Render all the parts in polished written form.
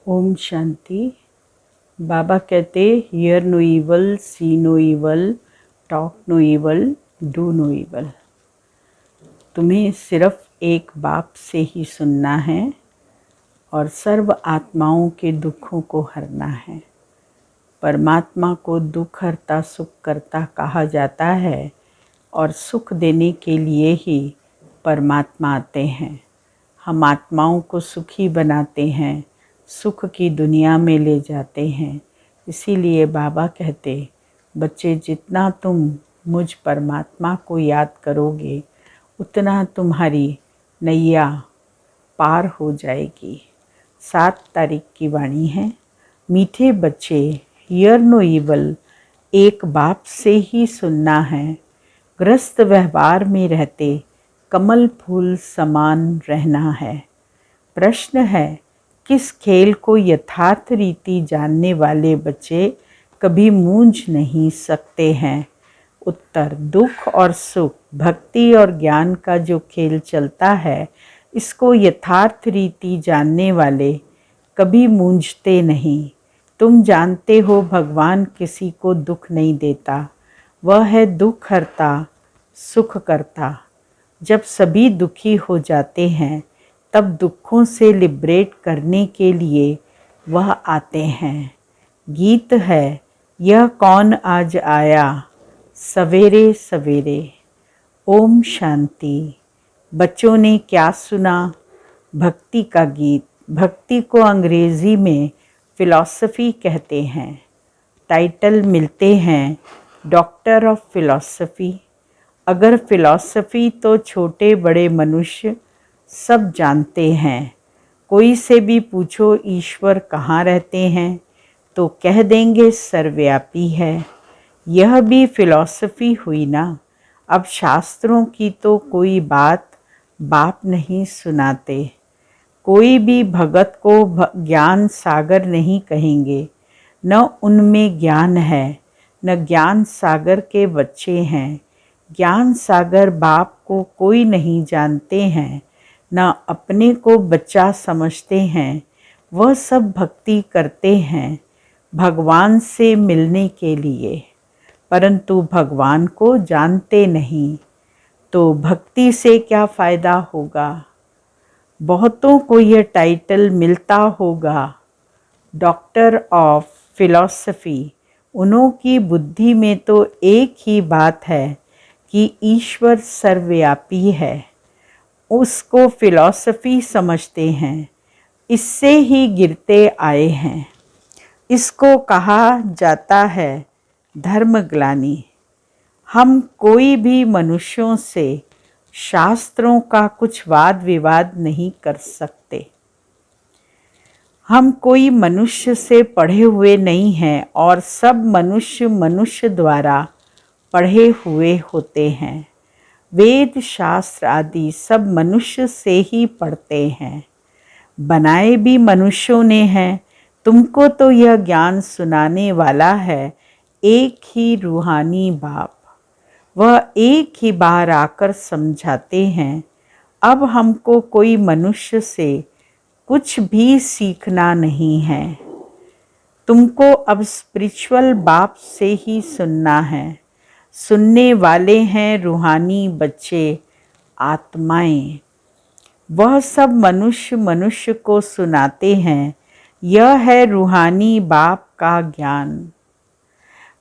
ओम शांति। बाबा कहते hear no evil, see no evil, talk no evil, do no evil. तुम्हें सिर्फ एक बाप से ही सुनना है और सर्व आत्माओं के दुखों को हरना है। परमात्मा को दुख हरता सुख करता कहा जाता है और सुख देने के लिए ही परमात्मा आते हैं। हम आत्माओं को सुखी बनाते हैं, सुख की दुनिया में ले जाते हैं। इसीलिए बाबा कहते, बच्चे जितना तुम मुझ परमात्मा को याद करोगे उतना तुम्हारी नैया पार हो जाएगी। 7 तारीख की वाणी है। मीठे बच्चे, हियर नो इवल, एक बाप से ही सुनना है। ग्रस्त व्यवहार में रहते कमल फूल समान रहना है। प्रश्न है, किस खेल को यथार्थ रीति जानने वाले बच्चे कभी मूंझ नहीं सकते हैं? उत्तर, दुख और सुख, भक्ति और ज्ञान का जो खेल चलता है, इसको यथार्थ रीति जानने वाले कभी मूंझते नहीं। तुम जानते हो भगवान किसी को दुख नहीं देता, वह है दुख हरता सुख करता। जब सभी दुखी हो जाते हैं तब दुखों से लिबरेट करने के लिए वह आते हैं। गीत है, यह कौन आज आया सवेरे सवेरे। ओम शांति। बच्चों ने क्या सुना? भक्ति का गीत। भक्ति को अंग्रेजी में फिलॉसफी कहते हैं। टाइटल मिलते हैं डॉक्टर ऑफ फिलॉसफी। अगर फिलॉसफी तो छोटे बड़े मनुष्य सब जानते हैं। कोई से भी पूछो ईश्वर कहाँ रहते हैं तो कह देंगे सर्वव्यापी है। यह भी फिलॉसफी हुई ना। अब शास्त्रों की तो कोई बात बाप नहीं सुनाते। कोई भी भगत को ज्ञान सागर नहीं कहेंगे। न उनमें ज्ञान है, न ज्ञान सागर के बच्चे हैं। ज्ञान सागर बाप को कोई नहीं जानते हैं, न अपने को बच्चा समझते हैं। वह सब भक्ति करते हैं भगवान से मिलने के लिए, परंतु भगवान को जानते नहीं। तो भक्ति से क्या फ़ायदा होगा? बहुतों को यह टाइटल मिलता होगा डॉक्टर ऑफ फिलॉसफी। उन्हों की बुद्धि में तो एक ही बात है कि ईश्वर सर्वव्यापी है। उसको फिलॉसफी समझते हैं, इससे ही गिरते आए हैं। इसको कहा जाता है धर्मग्लानि। हम कोई भी मनुष्यों से शास्त्रों का कुछ वाद विवाद नहीं कर सकते। हम कोई मनुष्य से पढ़े हुए नहीं हैं और सब मनुष्य मनुष्य द्वारा पढ़े हुए होते हैं। वेद शास्त्र आदि सब मनुष्य से ही पढ़ते हैं। बनाए भी मनुष्यों ने हैं। तुमको तो यह ज्ञान सुनाने वाला है एक ही रूहानी बाप। वह एक ही बार आकर समझाते हैं। अब हमको कोई मनुष्य से कुछ भी सीखना नहीं है। तुमको अब स्पिरिचुअल बाप से ही सुनना है। सुनने वाले हैं रूहानी बच्चे, आत्माएं। वह सब मनुष्य मनुष्य को सुनाते हैं। यह है रूहानी बाप का ज्ञान।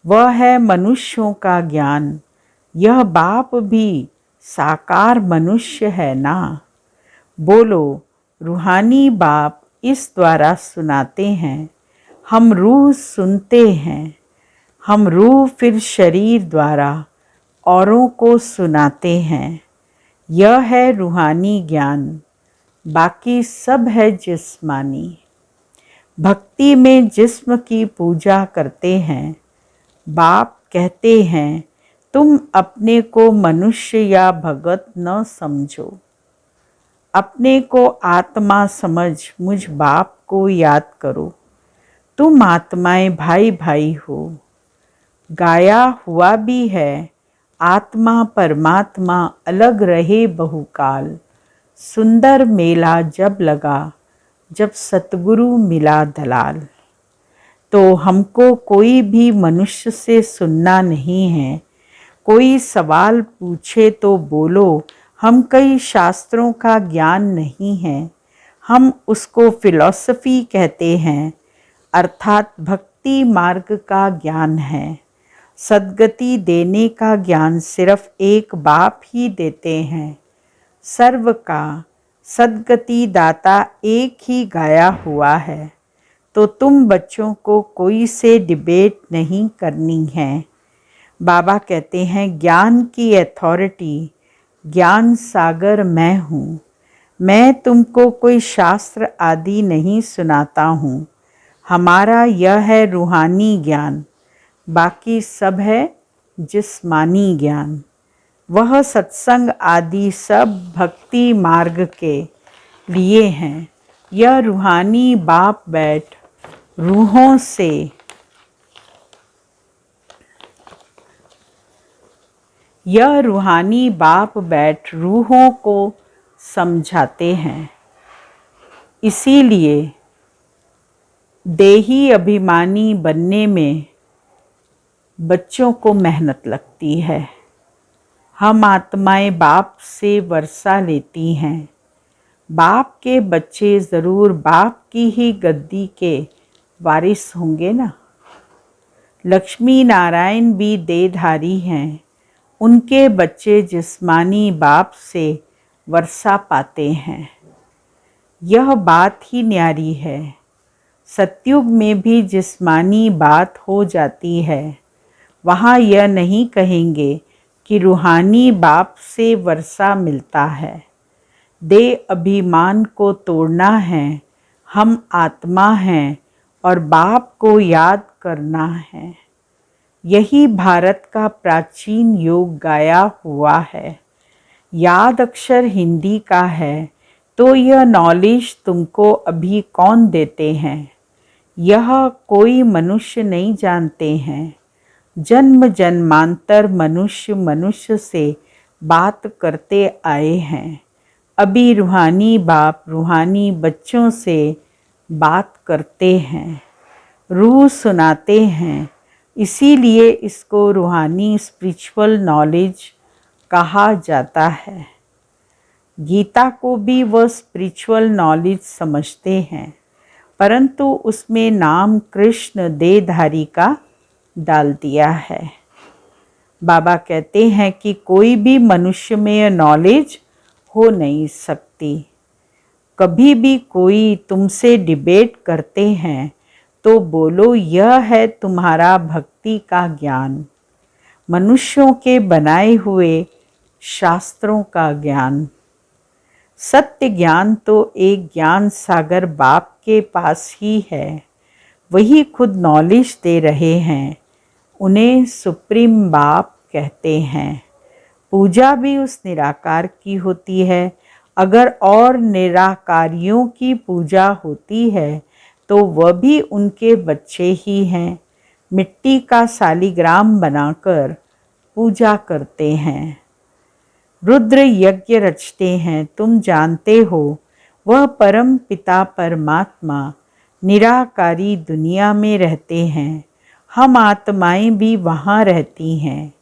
वह है मनुष्यों का ज्ञान। यह बाप भी साकार मनुष्य है ना। बोलो, रूहानी बाप इस द्वारा सुनाते हैं। हम रूह सुनते हैं। हम रूह फिर शरीर द्वारा औरों को सुनाते हैं। यह है रूहानी ज्ञान। बाकी सब है जिस्मानी। भक्ति में जिस्म की पूजा करते हैं। बाप कहते हैं, तुम अपने को मनुष्य या भगत न समझो। अपने को आत्मा समझ मुझ बाप को याद करो। तुम आत्माएं भाई भाई हो। गाया हुआ भी है, आत्मा परमात्मा अलग रहे बहुकाल। सुंदर मेला जब लगा जब सतगुरु मिला दलाल। तो हमको कोई भी मनुष्य से सुनना नहीं है। कोई सवाल पूछे तो बोलो हम कई शास्त्रों का ज्ञान नहीं है। हम उसको फिलॉसफी कहते हैं, अर्थात भक्ति मार्ग का ज्ञान है। सद्गति देने का ज्ञान सिर्फ एक बाप ही देते हैं। सर्व का सद्गति दाता एक ही गाया हुआ है। तो तुम बच्चों को कोई से डिबेट नहीं करनी है। बाबा कहते हैं ज्ञान की अथॉरिटी, ज्ञान सागर मैं हूँ। मैं तुमको कोई शास्त्र आदि नहीं सुनाता हूँ। हमारा यह है रूहानी ज्ञान, बाकी सब है जिस्मानी ज्ञान। वह सत्संग आदि सब भक्ति मार्ग के लिए हैं। यह रूहानी बाप बैठ रूहों से रूहों को समझाते हैं। इसीलिए देही अभिमानी बनने में बच्चों को मेहनत लगती है। हम आत्माएं बाप से वर्षा लेती हैं। बाप के बच्चे ज़रूर बाप की ही गद्दी के वारिस होंगे ना। लक्ष्मी नारायण भी देहधारी हैं। उनके बच्चे जिस्मानी बाप से वर्षा पाते हैं। यह बात ही न्यारी है। सतयुग में भी जिस्मानी बात हो जाती है। वहाँ यह नहीं कहेंगे कि रूहानी बाप से वर्षा मिलता है। देह अभिमान को तोड़ना है। हम आत्मा हैं और बाप को याद करना है। यही भारत का प्राचीन योग गाया हुआ है। याद अक्षर हिंदी का है, तो यह नॉलेज तुमको अभी कौन देते हैं? यह कोई मनुष्य नहीं जानते हैं। जन्म जन्मांतर मनुष्य से बात करते आए हैं। अभी रूहानी बाप रूहानी बच्चों से बात करते हैं, रूह सुनाते हैं। इसीलिए इसको रूहानी स्पिरिचुअल नॉलेज कहा जाता है। गीता को भी वह स्पिरिचुअल नॉलेज समझते हैं, परंतु उसमें नाम कृष्ण देहधारी का डाल दिया है। बाबा कहते हैं कि कोई भी मनुष्य में यह नॉलेज हो नहीं सकती। कभी भी कोई तुमसे डिबेट करते हैं तो बोलो यह है तुम्हारा भक्ति का ज्ञान, मनुष्यों के बनाए हुए शास्त्रों का ज्ञान। सत्य ज्ञान तो एक ज्ञान सागर बाप के पास ही है। वही खुद नॉलेज दे रहे हैं। उन्हें सुप्रीम बाप कहते हैं। पूजा भी उस निराकार की होती है। अगर और निराकारियों की पूजा होती है तो वह भी उनके बच्चे ही हैं। मिट्टी का शालिग्राम बनाकर पूजा करते हैं। रुद्र यज्ञ रचते हैं। तुम जानते हो वह परम पिता परमात्मा निराकारी दुनिया में रहते हैं। हम आत्माएं भी वहाँ रहती हैं।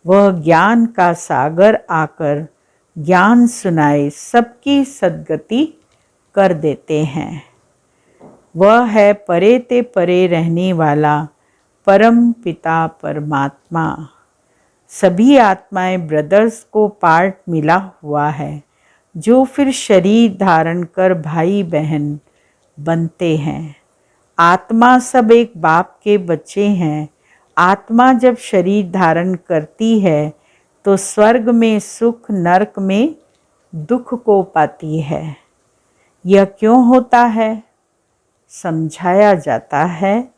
वह ज्ञान का सागर आकर ज्ञान सुनाए सबकी सद्गति कर देते हैं। वह है परे ते परे रहने वाला परम पिता परमात्मा। सभी आत्माएं ब्रदर्स को पार्ट मिला हुआ है, जो फिर शरीर धारण कर भाई बहन बनते हैं। आत्मा सब एक बाप के बच्चे हैं। आत्मा जब शरीर धारण करती है तो स्वर्ग में सुख, नरक में दुख को पाती है। यह क्यों होता है? समझाया जाता है।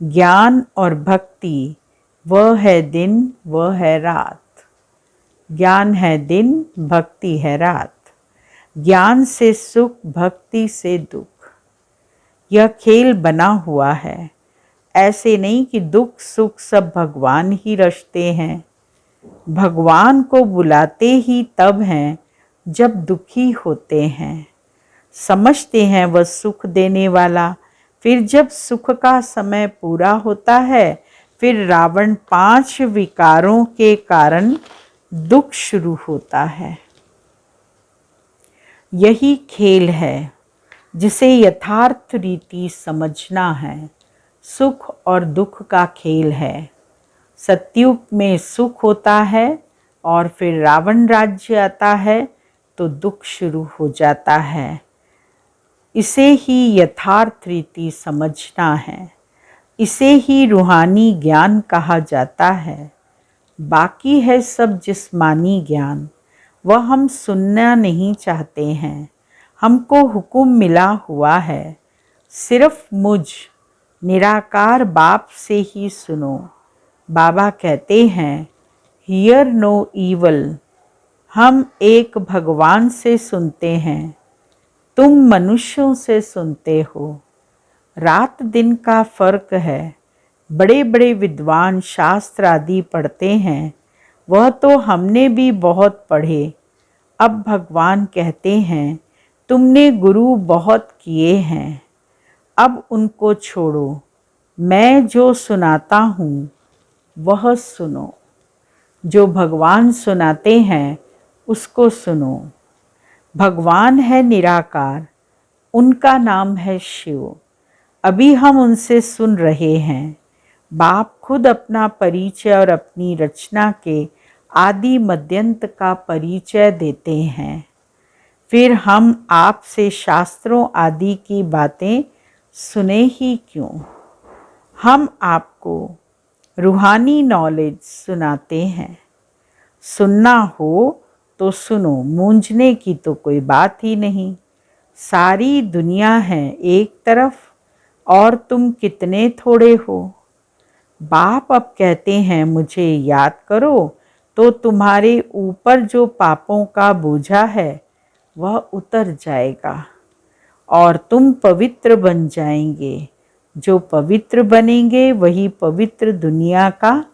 ज्ञान और भक्ति वह है दिन, वह है रात। ज्ञान है दिन, भक्ति है रात। ज्ञान से सुख, भक्ति से दुख। यह खेल बना हुआ है। ऐसे नहीं कि दुख सुख सब भगवान ही रचते हैं। भगवान को बुलाते ही तब हैं जब दुखी होते हैं। समझते हैं वह सुख देने वाला। फिर जब सुख का समय पूरा होता है, फिर रावण 5 विकारों के कारण दुख शुरू होता है। यही खेल है जिसे यथार्थ रीति समझना है। सुख और दुख का खेल है। सतयुग में सुख होता है और फिर रावण राज्य आता है तो दुख शुरू हो जाता है। इसे ही यथार्थ रीति समझना है। इसे ही रूहानी ज्ञान कहा जाता है। बाकी है सब जिस्मानी ज्ञान, वह हम सुनना नहीं चाहते हैं। हमको हुक्म मिला हुआ है, सिर्फ मुझ निराकार बाप से ही सुनो। बाबा कहते हैं, हियर नो ईवल। हम एक भगवान से सुनते हैं, तुम मनुष्यों से सुनते हो। रात दिन का फर्क है। बड़े बड़े विद्वान शास्त्र आदि पढ़ते हैं, वह तो हमने भी बहुत पढ़े। अब भगवान कहते हैं, तुमने गुरु बहुत किए हैं, अब उनको छोड़ो। मैं जो सुनाता हूँ वह सुनो। जो भगवान सुनाते हैं उसको सुनो। भगवान है निराकार, उनका नाम है शिव। अभी हम उनसे सुन रहे हैं। बाप खुद अपना परिचय और अपनी रचना के आदि मध्यंत का परिचय देते हैं। फिर हम आपसे शास्त्रों आदि की बातें सुने ही क्यों। हम आपको रूहानी नॉलेज सुनाते हैं। सुनना हो तो सुनो, मूंझने की तो कोई बात ही नहीं। सारी दुनिया है एक तरफ और तुम कितने थोड़े हो। बाप अब कहते हैं, मुझे याद करो तो तुम्हारे ऊपर जो पापों का बोझा है वह उतर जाएगा और तुम पवित्र बन जाएंगे। जो पवित्र बनेंगे वही पवित्र दुनिया का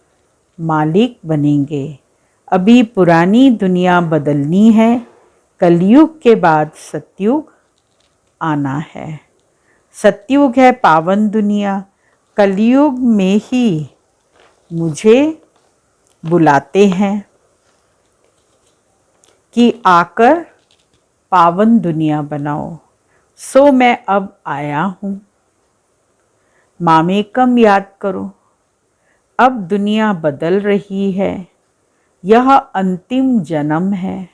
मालिक बनेंगे। अभी पुरानी दुनिया बदलनी है। कलयुग के बाद सतयुग आना है। सतयुग है पावन दुनिया। कलयुग में ही मुझे बुलाते हैं कि आकर पावन दुनिया बनाओ। सो मैं अब आया हूँ। मामेकम याद करो। अब दुनिया बदल रही है। यह अंतिम जन्म है।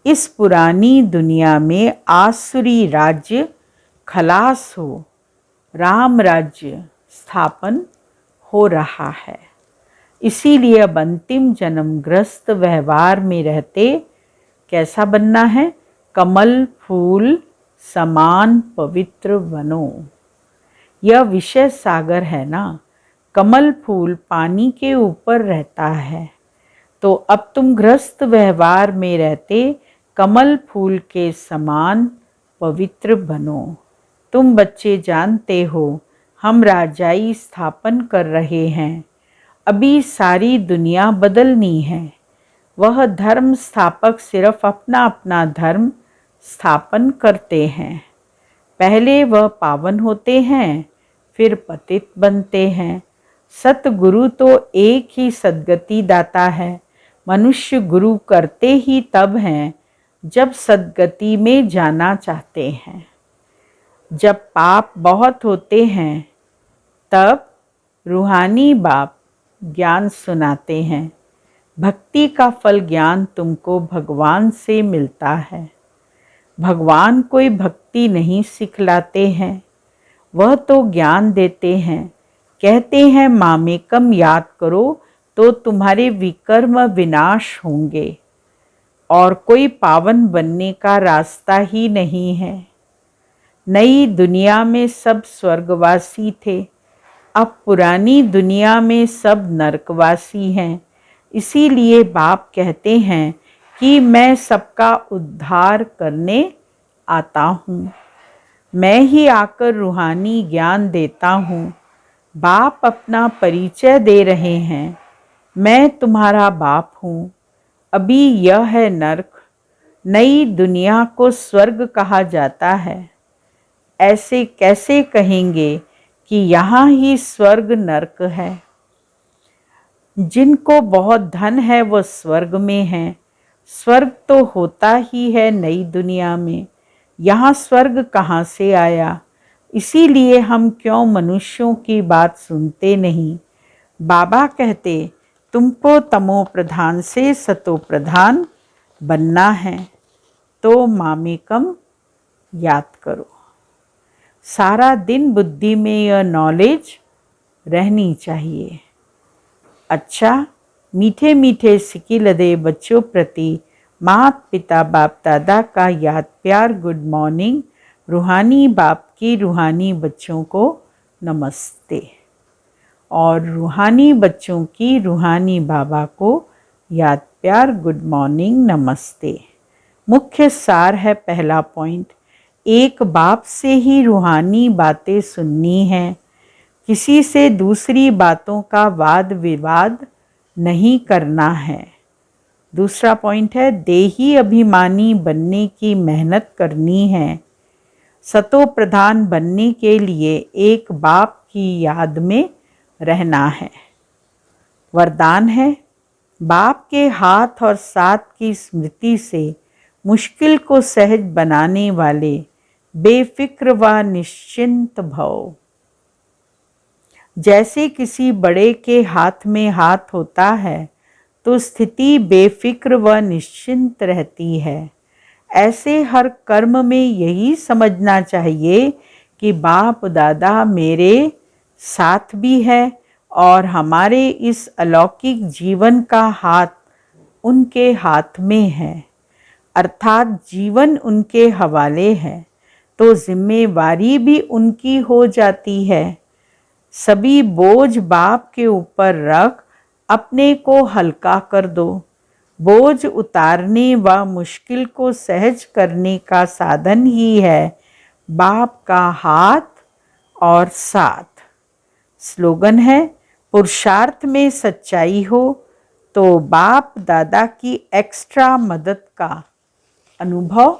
इस पुरानी दुनिया में आसुरी राज्य खलास हो, राम राज्य स्थापन हो रहा है। इसीलिए अब अंतिम जन्म ग्रस्त व्यवहार में रहते कैसा बनना है? कमल फूल समान पवित्र बनो। यह विषय सागर है ना। कमल फूल पानी के ऊपर रहता है, तो अब तुम ग्रस्त व्यवहार में रहते कमल फूल के समान पवित्र बनो। तुम बच्चे जानते हो, हम राजाई स्थापन कर रहे हैं। अभी सारी दुनिया बदलनी है। वह धर्म स्थापक सिर्फ अपना अपना धर्म स्थापन करते हैं। पहले वह पावन होते हैं, फिर पतित बनते हैं। सतगुरु तो एक ही सद्गति दाता है। मनुष्य गुरु करते ही तब हैं जब सद्गति में जाना चाहते हैं। जब पाप बहुत होते हैं तब रूहानी बाप ज्ञान सुनाते हैं। भक्ति का फल ज्ञान तुमको भगवान से मिलता है। भगवान कोई भक्ति नहीं सिखलाते हैं, वह तो ज्ञान देते हैं। कहते हैं मामेकम याद करो तो तुम्हारे विकर्म विनाश होंगे और कोई पावन बनने का रास्ता ही नहीं है। नई दुनिया में सब स्वर्गवासी थे, अब पुरानी दुनिया में सब नरकवासी हैं। इसीलिए बाप कहते हैं कि मैं सबका उद्धार करने आता हूँ। मैं ही आकर रूहानी ज्ञान देता हूँ। बाप अपना परिचय दे रहे हैं, मैं तुम्हारा बाप हूँ। अभी यह है नरक, नई दुनिया को स्वर्ग कहा जाता है। ऐसे कैसे कहेंगे कि यहाँ ही स्वर्ग नरक है? जिनको बहुत धन है वो स्वर्ग में हैं। स्वर्ग तो होता ही है नई दुनिया में, यहाँ स्वर्ग कहाँ से आया? इसीलिए हम क्यों मनुष्यों की बात सुनते नहीं। बाबा कहते तुमको तमो प्रधान से सतो प्रधान बनना है, तो मामेकम याद करो। सारा दिन बुद्धि में यह नॉलेज रहनी चाहिए। अच्छा, मीठे मीठे सिकिलदे बच्चों प्रति माता पिता बाप दादा का याद प्यार गुड मॉर्निंग। रूहानी बाप की रूहानी बच्चों को नमस्ते और रूहानी बच्चों की रूहानी बाबा को याद प्यार गुड मॉर्निंग नमस्ते। मुख्य सार है पहला पॉइंट, एक बाप से ही रूहानी बातें सुननी है। किसी से दूसरी बातों का वाद विवाद नहीं करना है। दूसरा पॉइंट है देही अभिमानी बनने की मेहनत करनी है। सतो प्रधान बनने के लिए एक बाप की याद में रहना है। वरदान है बाप के हाथ और साथ की स्मृति से मुश्किल को सहज बनाने वाले बेफिक्र व निश्चिंत भव। जैसे किसी बड़े के हाथ में हाथ होता है तो स्थिति बेफिक्र व निश्चिंत रहती है। ऐसे हर कर्म में यही समझना चाहिए कि बाप दादा मेरे साथ भी है और हमारे इस अलौकिक जीवन का हाथ उनके हाथ में है, अर्थात जीवन उनके हवाले है तो जिम्मेवारी भी उनकी हो जाती है। सभी बोझ बाप के ऊपर रख अपने को हल्का कर दो। बोझ उतारने व मुश्किल को सहज करने का साधन ही है बाप का हाथ और साथ। स्लोगन है पुरुषार्थ में सच्चाई हो तो बाप दादा की एक्स्ट्रा मदद का अनुभव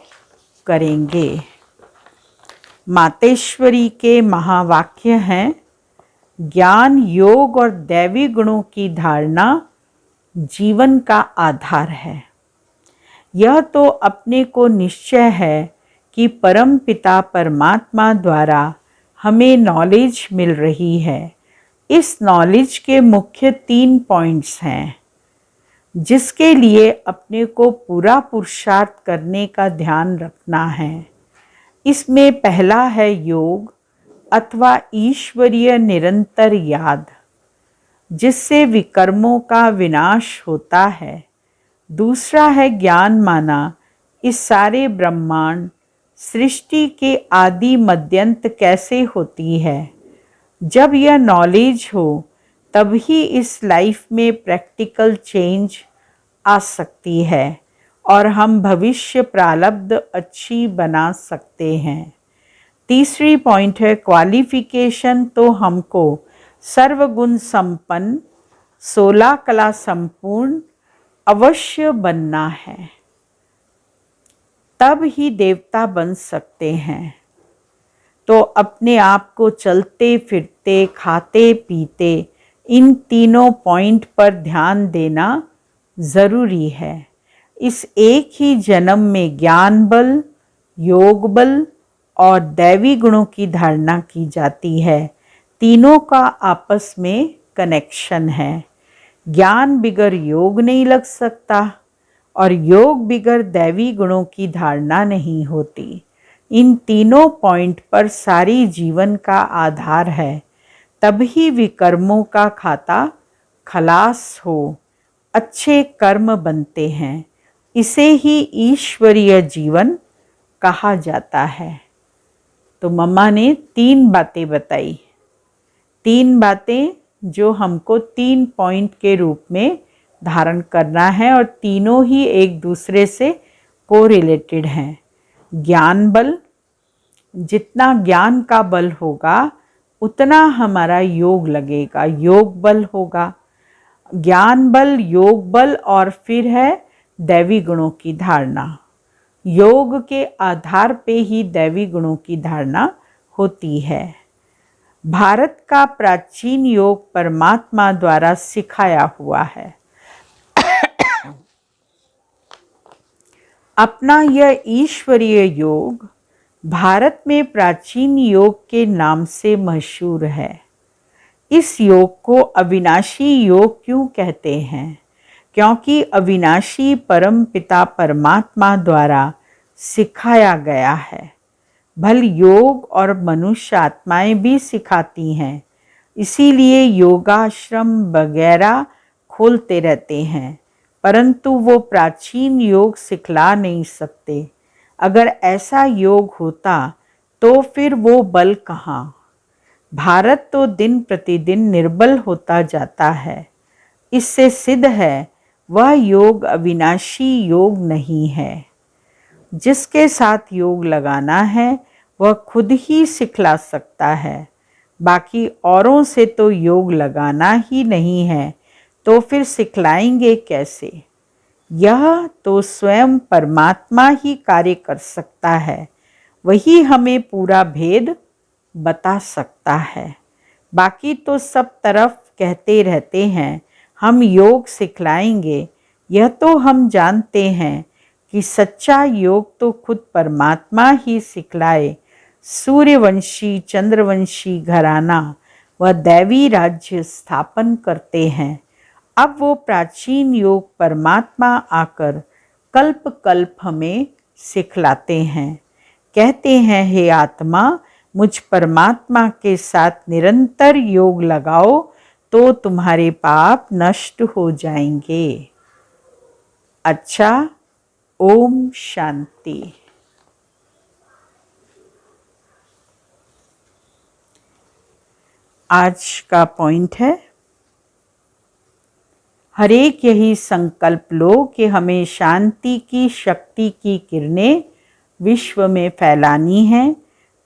करेंगे। मातेश्वरी के महावाक्य हैं, ज्ञान योग और दैवी गुणों की धारणा जीवन का आधार है। यह तो अपने को निश्चय है कि परम पिता परमात्मा द्वारा हमें नॉलेज मिल रही है। इस नॉलेज के मुख्य 3 पॉइंट्स हैं जिसके लिए अपने को पूरा पुरुषार्थ करने का ध्यान रखना है। इसमें पहला है योग अथवा ईश्वरीय निरंतर याद, जिससे विकर्मों का विनाश होता है। दूसरा है ज्ञान माना इस सारे ब्रह्मांड सृष्टि के आदि मध्यंत कैसे होती है। जब यह नॉलेज हो तब ही इस लाइफ में प्रैक्टिकल चेंज आ सकती है और हम भविष्य प्रारब्ध अच्छी बना सकते हैं। तीसरी पॉइंट है क्वालिफिकेशन, तो हमको सर्वगुण संपन्न 16 कला संपूर्ण अवश्य बनना है, तब ही देवता बन सकते हैं। तो अपने आप को चलते फिरते खाते पीते इन तीनों पॉइंट पर ध्यान देना ज़रूरी है। इस एक ही जन्म में ज्ञान बल, योग बल और दैवी गुणों की धारणा की जाती है। तीनों का आपस में कनेक्शन है। ज्ञान बिगर योग नहीं लग सकता और योग बिगर दैवी गुणों की धारणा नहीं होती। इन तीनों पॉइंट पर सारी जीवन का आधार है, तभी विकर्मों का खाता खलास हो, अच्छे कर्म बनते हैं। इसे ही ईश्वरीय जीवन कहा जाता है। तो मम्मा ने 3 बातें बताई, 3 बातें जो हमको 3 पॉइंट के रूप में धारण करना है और तीनों ही एक दूसरे से कोरिलेटेड हैं। ज्ञान बल, जितना ज्ञान का बल होगा उतना हमारा योग लगेगा, योग बल होगा। ज्ञान बल, योग बल और फिर है दैवी गुणों की धारणा। योग के आधार पे ही दैवी गुणों की धारणा होती है। भारत का प्राचीन योग परमात्मा द्वारा सिखाया हुआ है। अपना यह ईश्वरीय योग भारत में प्राचीन योग के नाम से मशहूर है। इस योग को अविनाशी योग क्यों कहते हैं? क्योंकि अविनाशी परम पिता परमात्मा द्वारा सिखाया गया है। भल योग और मनुष्य आत्माएं भी सिखाती हैं, इसीलिए योगाश्रम वगैरह खोलते रहते हैं, परंतु वो प्राचीन योग सिखला नहीं सकते। अगर ऐसा योग होता तो फिर वो बल कहाँ? भारत तो दिन प्रतिदिन निर्बल होता जाता है। इससे सिद्ध है वह योग अविनाशी योग नहीं है। जिसके साथ योग लगाना है वह खुद ही सिखला सकता है। बाकी औरों से तो योग लगाना ही नहीं है, तो फिर सिखलाएंगे कैसे? यह तो स्वयं परमात्मा ही कार्य कर सकता है, वही हमें पूरा भेद बता सकता है। बाकी तो सब तरफ कहते रहते हैं हम योग सिखलाएंगे। यह तो हम जानते हैं कि सच्चा योग तो खुद परमात्मा ही सिखलाए। सूर्यवंशी चंद्रवंशी घराना व दैवी राज्य स्थापन करते हैं। अब वो प्राचीन योग परमात्मा आकर कल्प कल्प हमें सिखलाते हैं। कहते हैं हे आत्मा, मुझ परमात्मा के साथ निरंतर योग लगाओ तो तुम्हारे पाप नष्ट हो जाएंगे। अच्छा, ओम शांति। आज का पॉइंट है, हर एक यही संकल्प लो कि हमें शांति की शक्ति की किरणें विश्व में फैलानी है,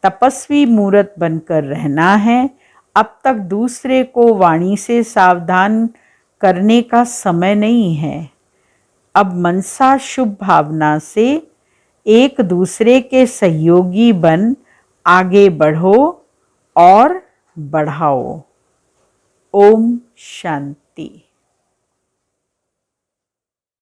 तपस्वी मूर्त बनकर रहना है। अब तक दूसरे को वाणी से सावधान करने का समय नहीं है। अब मनसा शुभ भावना से एक दूसरे के सहयोगी बन आगे बढ़ो और बढ़ाओ। ओम शांति।